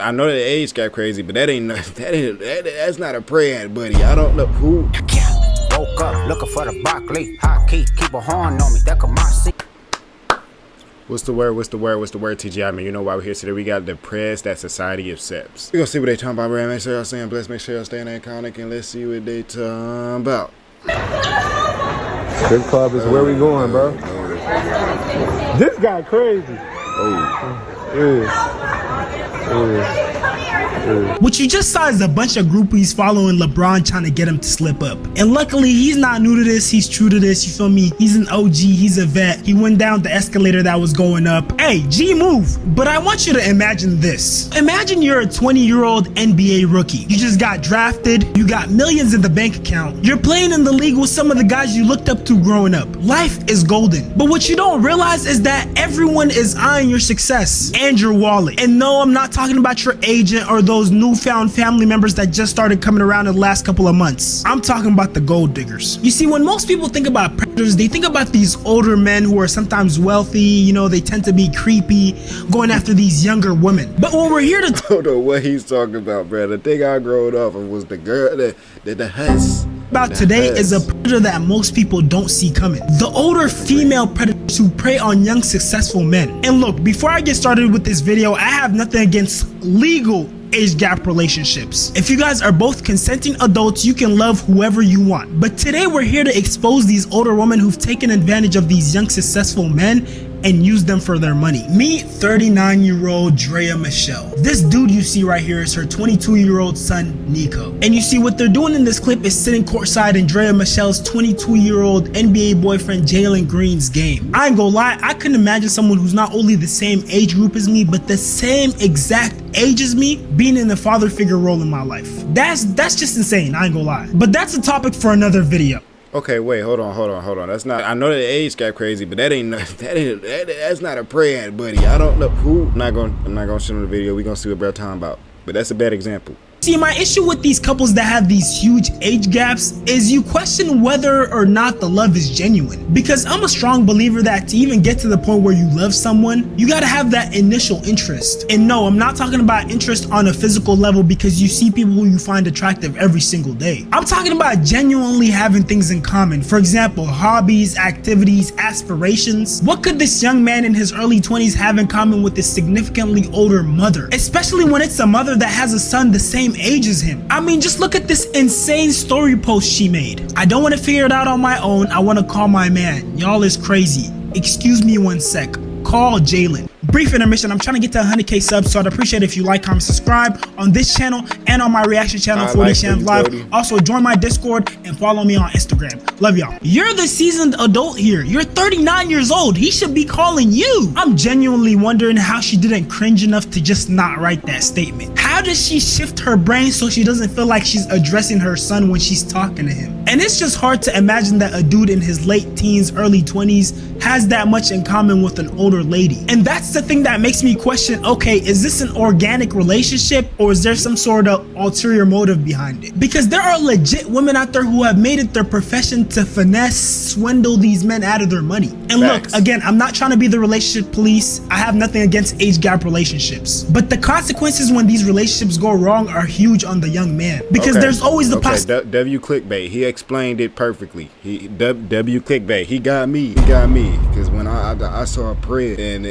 I know that the age got crazy, but that's not a prayer, buddy. I don't know who. Woke up looking for the broccoli. Hot key, keep a horn on me. That could my seat. What's the word, TGI, man? You know why we're here today. We got the Preds, that society of seps. We're gonna see what they talking about, man. Make sure y'all staying blessed. Make sure y'all staying iconic, and let's see what they talking about. This club is where we going, bro. This guy crazy. What you just saw is a bunch of groupies following LeBron trying to get him to slip up. And luckily, he's not new to this, he's true to this, you feel me? He's an OG, he's a vet. He went down the escalator that was going up. Hey, G move. But I want you to imagine this. Imagine you're a 20-year-old NBA rookie. You just got drafted, you got millions in the bank account. You're playing in the league with some of the guys you looked up to growing up. Life is golden. But what you don't realize is that everyone is eyeing your success and your wallet. And no, I'm not talking about your agent or those newfound family members that just started coming around in the last couple of months. I'm talking about the gold diggers. You see, when most people think about predators, they think about these older men who are sometimes wealthy, you know, they tend to be creepy, going after these younger women. But when we're here to I don't know what he's talking about, bro. The thing I growed up was the girl, the huss. About today is a predator that most people don't see coming. The older female predators who prey on young successful men. And look, before I get started with this video, I have nothing against legal age gap relationships. If you guys are both consenting adults, you can love whoever you want. But today we're here to expose these older women who've taken advantage of these young successful men and use them for their money. Meet 39-year-old Drea Michelle. This dude you see right here is her 22-year-old son, Nico. And you see what they're doing in this clip is sitting courtside in Drea Michelle's 22-year-old NBA boyfriend Jalen Green's game. I ain't gonna lie, I couldn't imagine someone who's not only the same age group as me, but the same exact age as me being in the father figure role in my life. That's just insane, I ain't gonna lie. But that's a topic for another video. Okay, wait, hold on. That's not. I know that the age got crazy, but that's not a prayer, buddy. I don't know who. I'm not gonna show them the video. We gonna see what we're talking about. But that's a bad example. See, my issue with these couples that have these huge age gaps is you question whether or not the love is genuine. Because I'm a strong believer that to even get to the point where you love someone, you gotta have that initial interest. And no, I'm not talking about interest on a physical level because you see people who you find attractive every single day. I'm talking about genuinely having things in common. For example, hobbies, activities, aspirations. What could this young man in his early 20s have in common with his significantly older mother? Especially when it's a mother that has a son the same age as him. I mean, just look at this insane story post she made. I don't want to figure it out on my own. I want to call my man. Y'all is crazy. Excuse me one sec. Call Jalen. Brief intermission. I'm trying to get to 100K subs, so I'd appreciate it if you like, comment, subscribe on this channel and on my reaction channel, 40 Shams Live. Also, join my Discord and follow me on Instagram. Love y'all. You're the seasoned adult here. You're 39 years old. He should be calling you. I'm genuinely wondering how she didn't cringe enough to just not write that statement. How does she shift her brain so she doesn't feel like she's addressing her son when she's talking to him? And it's just hard to imagine that a dude in his late teens, early 20s has that much in common with an older lady. And that's the thing that makes me question, okay, is this an organic relationship or is there some sort of ulterior motive behind it? Because there are legit women out there who have made it their profession to finesse, swindle these men out of their money. And Facts. Look, again, I'm not trying to be the relationship police. I have nothing against age gap relationships. But the consequences when these relationships go wrong are huge on the young man. Because there's always the possibility. W clickbait. He explained it perfectly. W clickbait. He got me. Because when I saw a prayer and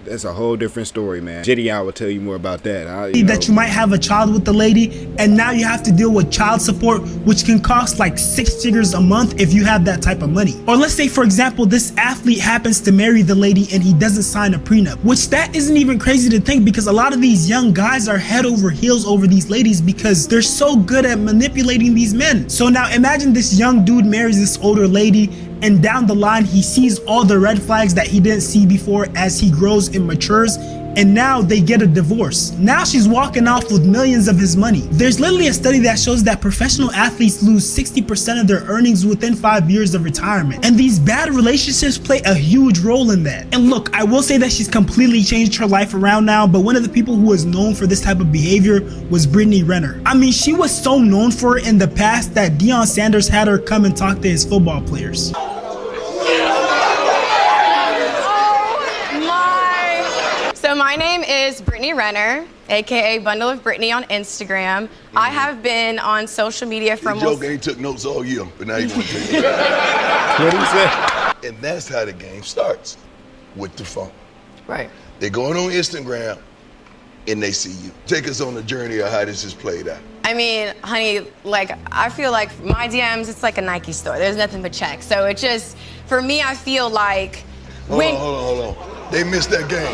that's a whole different story, man. Jitty, I will tell you more about that. That you might have a child with the lady and now you have to deal with child support, which can cost like 6 figures a month if you have that type of money. Or let's say, for example, this athlete happens to marry the lady and he doesn't sign a prenup, which that isn't even crazy to think because a lot of these young guys are head over heels over these ladies because they're so good at manipulating these men. So now imagine this young dude marries this older lady and down the line he sees all the red flags that he didn't see before as he grows and matures, and now they get a divorce. Now she's walking off with millions of his money. There's literally a study that shows that professional athletes lose 60% of their earnings within 5 years of retirement. And these bad relationships play a huge role in that. And look, I will say that she's completely changed her life around now, but one of the people who was known for this type of behavior was Brittany Renner. I mean, she was so known for it in the past that Deion Sanders had her come and talk to his football players. So my My name is Brittany Renner, aka Bundle of Brittany on Instagram. I have been on social media for This joke ain't took notes all year, but now you want to take it. What he say? And that's how the game starts, with the phone. Right. They're going on Instagram, and they see you. Take us on the journey of how this is played out. I mean, honey, like, I feel like my DMs, it's like a Nike store. There's nothing but checks. So it just, for me, I feel like Hold on. They missed that game.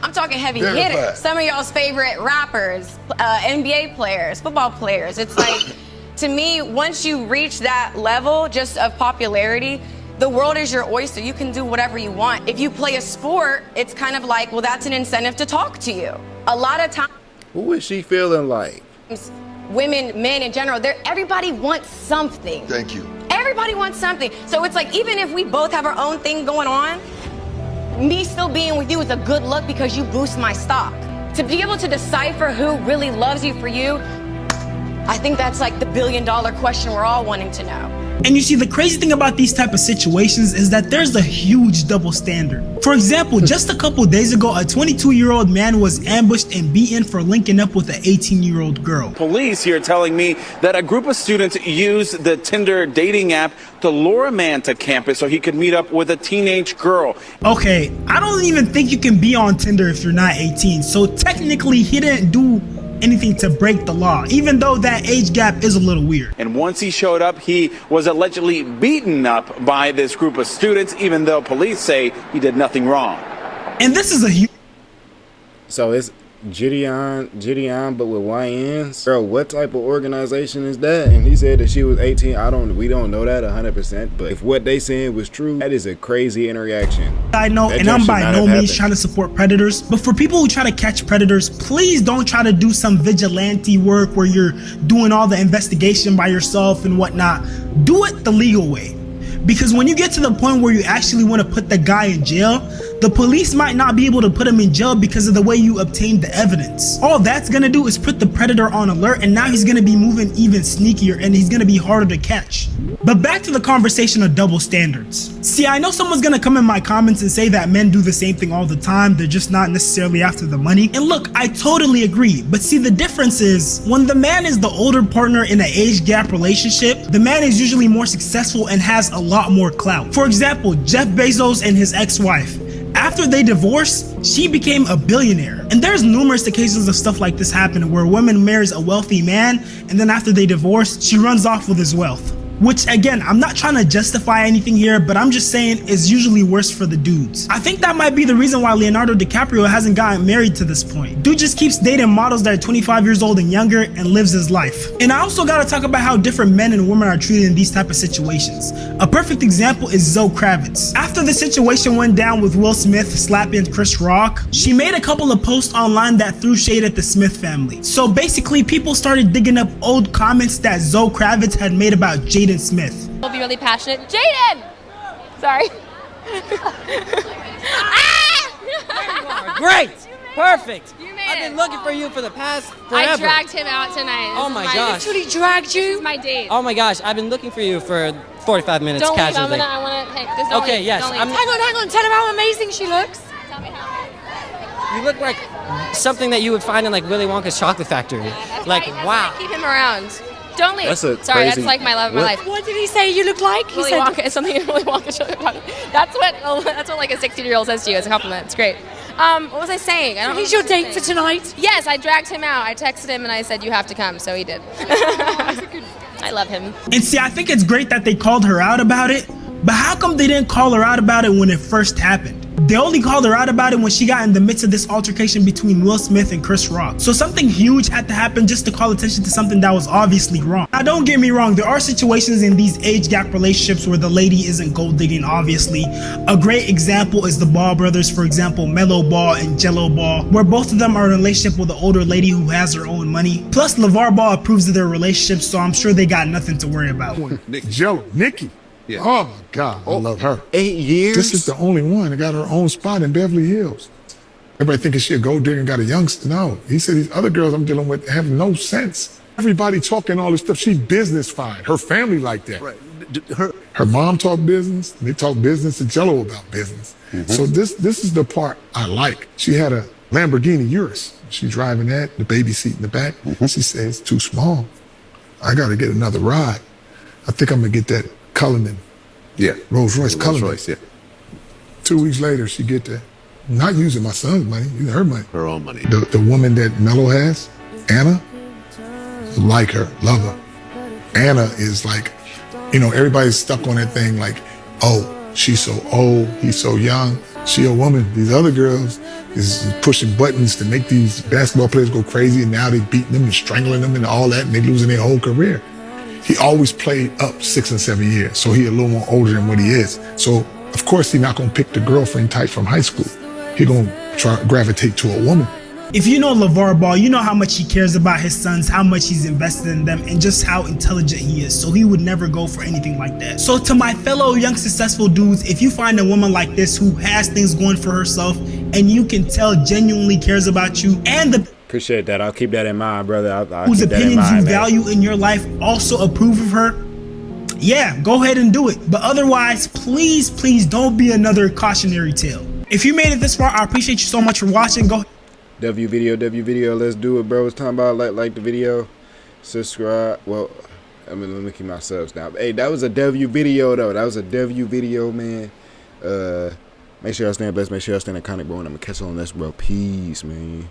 I'm talking heavy Verified. hitters. Some of y'all's favorite rappers, NBA players, football players. It's like, to me, once you reach that level just of popularity, the world is your oyster. You can do whatever you want. If you play a sport, it's kind of like, well, that's an incentive to talk to you. A lot of times, Who is she feeling like? women, men in general, everybody wants something. Thank you. Everybody wants something. So it's like, even if we both have our own thing going on, me still being with you is a good look because you boost my stock. To be able to decipher who really loves you for you, I think that's like the billion-dollar question we're all wanting to know. And you see, the crazy thing about these type of situations is that there's a huge double standard. For example, just a couple days ago, a 22-year-old man was ambushed and beaten for linking up with an 18-year-old girl. Police here telling me that a group of students used the Tinder dating app to lure a man to campus so he could meet up with a teenage girl. Okay, I don't even think you can be on Tinder if you're not 18, so technically he didn't do anything to break the law, even though that age gap is a little weird. And once he showed up, he was allegedly beaten up by this group of students, even though police say he did nothing wrong. And this is a huge... So it's Gideon, but with YNs. Girl, what type of organization is that? And he said that she was 18. We don't know that 100%, but if what they saying was true, that is a crazy interaction. I know, and I'm by no means trying to support predators, but for people who try to catch predators, please don't try to do some vigilante work where you're doing all the investigation by yourself and whatnot. Do it the legal way. Because when you get to the point where you actually want to put the guy in jail, the police might not be able to put him in jail because of the way you obtained the evidence. All that's gonna do is put the predator on alert, and now he's gonna be moving even sneakier and he's gonna be harder to catch. But back to the conversation of double standards. See, I know someone's gonna come in my comments and say that men do the same thing all the time, they're just not necessarily after the money. And look, I totally agree, but see, the difference is when the man is the older partner in an age gap relationship, the man is usually more successful and has a lot more clout. For example, Jeff Bezos and his ex-wife. After they divorced, she became a billionaire. And there's numerous occasions of stuff like this happening where a woman marries a wealthy man and then after they divorce, she runs off with his wealth. Which again, I'm not trying to justify anything here, but I'm just saying it's usually worse for the dudes. I think that might be the reason why Leonardo DiCaprio hasn't gotten married to this point. Dude just keeps dating models that are 25 years old and younger and lives his life. And I also gotta talk about how different men and women are treated in these type of situations. A perfect example is Zoe Kravitz. After the situation went down with Will Smith slapping Chris Rock, she made a couple of posts online that threw shade at the Smith family. So basically, people started digging up old comments that Zoe Kravitz had made about Jaden Smith. We'll be really passionate. Jaden! Sorry. Great! Perfect! You made I've been looking for you for the past forever. I dragged him out tonight. Oh my gosh. Literally dragged you? This is my date. Oh my gosh, I've been looking for you for 45 minutes Don't leave, casually. I wanna, hey, just don't Okay, leave. yes. Don't leave. Hang on, tell him how amazing she looks. Tell me how. You look like something that you would find in like Willy Wonka's chocolate factory. Like, wow. Keep him around. Don't leave. That's a Sorry, crazy- that's like my love of my life. What did he say you look like? He Willy said Wonka is something in Willy Wonka chocolate factory. That's what like a 16-year-old says to you as a compliment. It's great. What was I saying? I don't he's your date for tonight. Yes, I dragged him out. I texted him and I said you have to come, so he did. I love him. And see, I think it's great that they called her out about it, but how come they didn't call her out about it when it first happened? They only called her out about it when she got in the midst of this altercation between Will Smith and Chris Rock. So something huge had to happen just to call attention to something that was obviously wrong. Now don't get me wrong, there are situations in these age gap relationships where the lady isn't gold digging, obviously. A great example is the Ball brothers, for example, Mellow Ball and Jello Ball, where both of them are in a relationship with an older lady who has her own money. Plus LeVar Ball approves of their relationship, so I'm sure they got nothing to worry about. Nikki. Yeah. Oh my God, I love her. 8 years? This is the only one that got her own spot in Beverly Hills. Everybody thinking she a gold digger and got a youngster. No, he said these other girls I'm dealing with have no sense. Everybody talking all this stuff. She business fine. Her family like that. Right. Her mom talk business. They talk business to Jello about business. So this is the part I like. She had a Lamborghini Urus. She driving that, the baby seat in the back. She said, it's too small. I got to get another ride. I think I'm going to get that Cullinan. Yeah. Rolls Royce Cullinan. Rolls Royce, yeah. 2 weeks later, she get that. Not using my son's money, using her money. Her own money. The woman that Mello has, Anna, like her, love her. Anna is like, you know, everybody's stuck on that thing like, oh, she's so old, he's so young. She a woman. These other girls is pushing buttons to make these basketball players go crazy, and now they beating them and strangling them and all that, and they losing their whole career. He always played up 6 and 7 years, so he a little more older than what he is. So of course he not gonna pick the girlfriend type from high school. He gonna try gravitate to a woman. If you know LeVar Ball, you know how much he cares about his sons, how much he's invested in them, and just how intelligent he is. So he would never go for anything like that. So to my fellow young successful dudes, if you find a woman like this who has things going for herself and you can tell genuinely cares about you, and the Appreciate that. I'll keep that in mind, brother. I'll whose keep that in opinions mind, you man. value in your life also approve of her, yeah, go ahead and do it. But otherwise, please, please don't be another cautionary tale. If you made it this far, I appreciate you so much for watching. Go W video, let's do it, bro. It's time about like the video, subscribe. Well, I mean, let me keep my subs now. Hey, that was a W video though. That was a W video, man. Make sure y'all stay blessed. Make sure y'all stay iconic, bro. And I'm gonna catch you on this, bro. Peace, man.